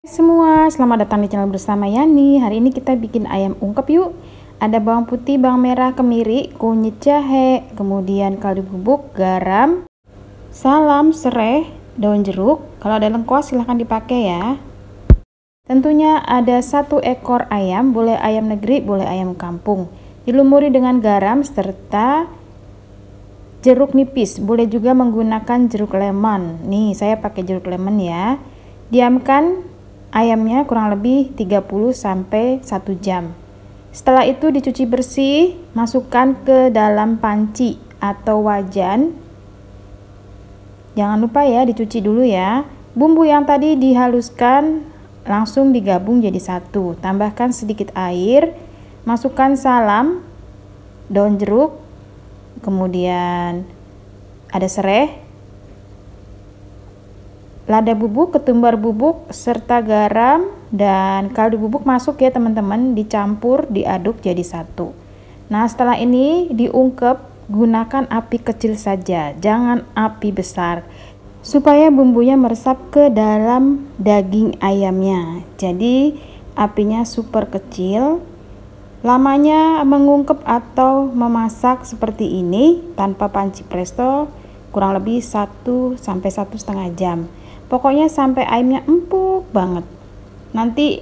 Semua, selamat datang di channel bersama Yani. Hari ini kita bikin ayam ungkep yuk. Ada bawang putih, bawang merah, kemiri, kunyit jahe, kemudian kaldu bubuk, garam, salam, serai, daun jeruk. Kalau ada lengkuas silahkan dipakai ya. Tentunya ada 1 ekor ayam, boleh ayam negeri, boleh ayam kampung. Dilumuri dengan garam serta jeruk nipis. Boleh juga menggunakan jeruk lemon. Nih, saya pakai jeruk lemon ya. Diamkan ayamnya kurang lebih 30 sampai 1 jam. Setelah itu dicuci bersih, masukkan ke dalam panci atau wajan. Jangan lupa ya dicuci dulu ya. Bumbu yang tadi dihaluskan langsung digabung jadi satu. Tambahkan sedikit air, masukkan salam, daun jeruk, kemudian ada serai, lada bubuk, ketumbar bubuk, serta garam dan kaldu bubuk masuk ya teman-teman, dicampur, diaduk jadi satu. Nah, setelah ini diungkep, gunakan api kecil saja, jangan api besar, supaya bumbunya meresap ke dalam daging ayamnya. Jadi apinya super kecil. Lamanya mengungkep atau memasak seperti ini tanpa panci presto kurang lebih 1 sampai 1,5 jam. Pokoknya sampai ayamnya empuk banget. Nanti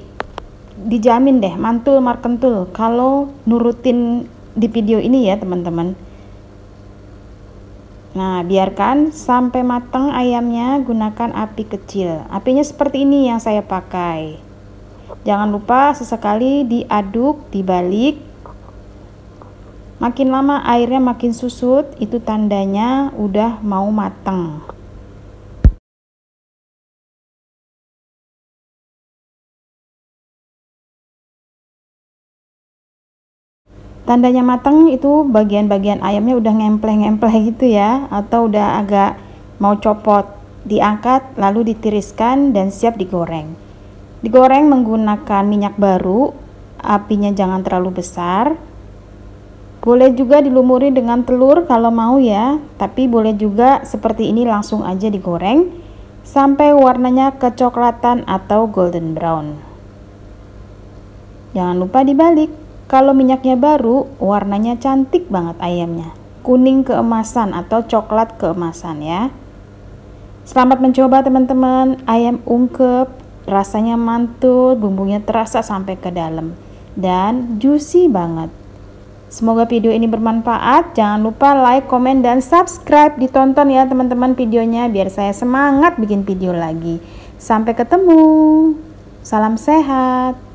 dijamin deh mantul markentul kalau nurutin di video ini ya teman-teman. Nah, biarkan sampai matang ayamnya, gunakan api kecil. Apinya seperti ini yang saya pakai. Jangan lupa sesekali diaduk, dibalik. Makin lama airnya makin susut, itu tandanya udah mau matang. Tandanya matang itu bagian-bagian ayamnya udah ngempleh-ngempleh gitu ya, atau udah agak mau copot. Diangkat lalu ditiriskan dan siap digoreng. Digoreng menggunakan minyak baru, apinya jangan terlalu besar. Boleh juga dilumuri dengan telur kalau mau ya, tapi boleh juga seperti ini langsung aja digoreng sampai warnanya kecoklatan atau golden brown. Jangan lupa dibalik. Kalau minyaknya baru, warnanya cantik banget ayamnya. Kuning keemasan atau coklat keemasan ya. Selamat mencoba teman-teman. Ayam ungkep, rasanya mantul, bumbunya terasa sampai ke dalam. Dan juicy banget. Semoga video ini bermanfaat. Jangan lupa like, komen, dan subscribe. Ditonton ya teman-teman videonya biar saya semangat bikin video lagi. Sampai ketemu. Salam sehat.